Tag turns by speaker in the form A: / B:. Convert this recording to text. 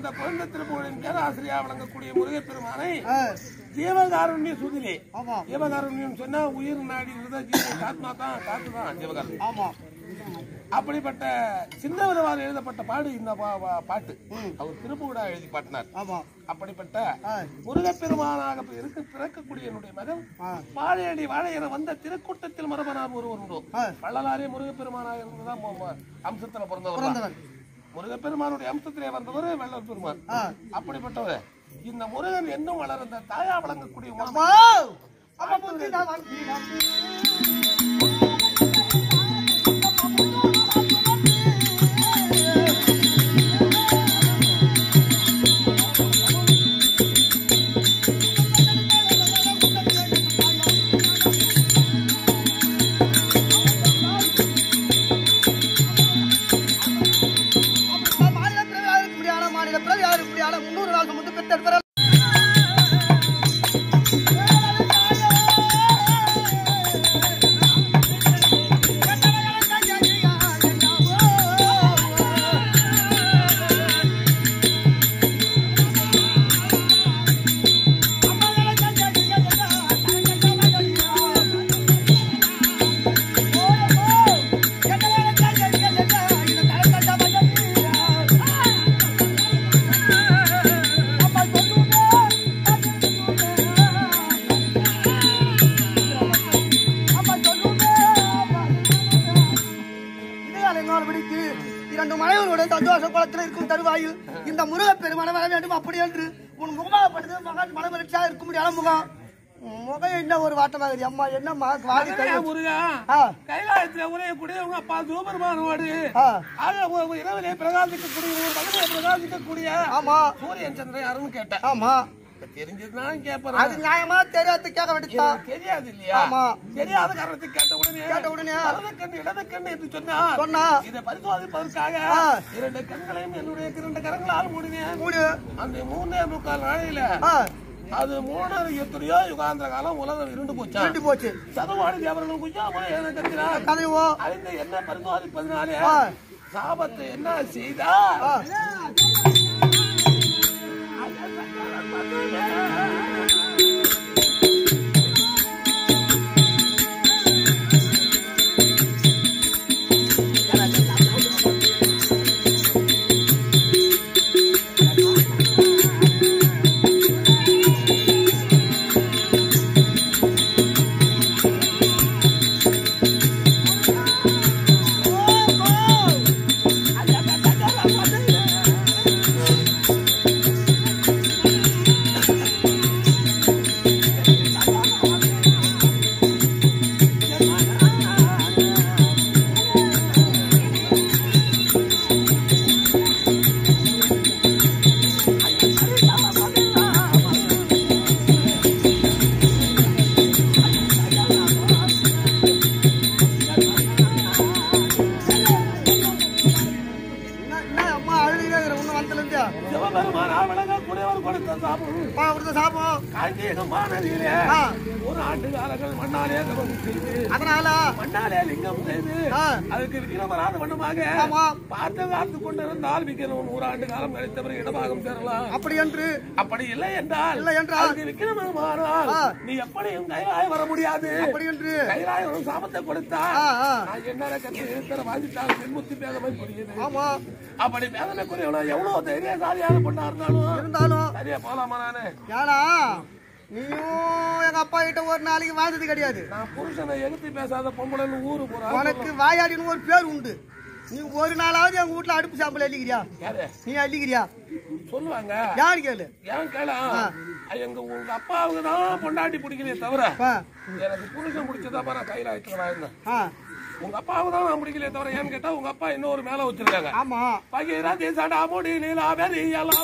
A: அந்த குழந்தை திருப்புகளின் பேராசிரியா வழங்கக்கூடிய முருகப்பெருமானை ஜீவகாருண்ய சுதிலே. ஜீவகாருண்யம் சொன்னா உயிர் நாடி ஆத்மா தான் காத்து தான் ஜீவகாருண்யம். அப்படிப்பட்ட சின்ன விதவாறு எழுதப்பட்ட பாடு இந்த பாட்டு. அவர் திருப்புகடா எழுதி பாட்டினார். அப்படிப்பட்ட முருகப்பெருமானாக பிறக்கக்கூடிய என்னுடைய மகன் வாழையடி வாழை என வந்த திருக்கூட்டத்தில் மரபனார் ஒருவர் உண்டோ. வள்ளலாரே முருகப்பெருமானாக இருந்ததான் அம்சத்துல பிறந்தவர். முருகப்பெருமானுடைய அம்சத்திலே வந்தவர் வள்ளல் பெருமான். அப்படிப்பட்டவர் இந்த முருகன் என்னும் வளர்ந்த தாயா வழங்கக்கூடிய இந்த முருகப்பெருமான வர வேண்டும். அப்படி என்று உன் முகமாகப்பட்டது மகன் மனமகிழ்ச்சியாக இருக்க முடியாத முகம் முகம் என்ன ஒரு வாட்டமாகுது. அம்மா என்னம்மா முருகா கைலாயத்துல உரையக்கூடிய உங்க அப்பா சிவபெருமானோடு இரவிலே பிரகாசிக்கக்கூடிய பிரகாசிக்கக்கூடிய ஆமா சூரியன் சந்திரன் யாருன்னு கேட்டேன். ஆமா தெரிஞ்சதுதான் கேட்பேன். அது நியாயமா தெரியாது கேட்க வேண்டியது தெரியாது இல்லையா? தெரியாத காரணத்தை கேட்ட உடனே இடது கண்ணு என்று சொன்னா இதை பரிசோதிப்பதற்காக 2 கண்களையும் என்னுடைய 2 கரங்களால் மூடினேன். அந்த 3.25 நாளையில அது 3 எத்தனையோ யுகாந்திர காலம் உலகம் இருண்டு போச்சு. சதுவாடி தேவர்கள் கதையோ அறிந்த என்ன பரிசோதிப்பதனாலே சாபத்தை என்ன செய்தா ஒரு ஆண்டு காலங்கள் மண்ணாலே அதனால மண்ணாலே லிங்கம் செய்து அதுக்கு விக்கிரமராத வண்ணமாக பார்த்து கொண்டிருந்தால் விக்கிரம் 100 ஆண்டு காலம் கழித்தவரை இடமாகம் சேரலாம். அப்படி இல்லை என்றால் அதுக்கு விக்கிரமமானால் நீ எப்படியும் கைலாயம் வர முடியாது. அப்படி என்று கைலாயம் சாபத்தை கொடுத்தா என்ன கருத்து வாங்கிட்டால் பெண்முத்தி பேதமை புரியுது. அப்படி பேதமைக்குரிய எவ்வளவு தைரியசாலியான பொண்ணா இருந்தாலும் சரியா போலாமா? நானு நீயும் எங்க அப்பா கிட்ட ஒரு நாளைக்கு வாழ்ந்தது கிடையாது. நான் புருஷனை எதிர்த்து பேசாத பொம்பளை ஊரு போறேன். உனக்கு வாயாடின்னு ஒரு பேர் உண்டு. நீ ஒரு நாளாவது எங்க வீட்டுல அடுப்பு சாம்பல் அள்ளிக்கிறியா? நீ அள்ளிக்கிறியா சொல்லுவாங்க. யாரு கேளு ஏன் கேள உங்க அப்பாவுக்கு தான் பொண்டாட்டி பிடிக்கலையே தவிர எனக்கு புருஷன் பிடிச்சதா நான் கையில ஆயிட்டு உங்க அப்பாவுக்கு தான் நான் பிடிக்கலையே தவிர ஏன்னு கேட்டா உங்க அப்பா இன்னொரு மேல வச்சிருக்காங்க. ஆமா பகிரா தேசாடா முடி நீலா வெறியலா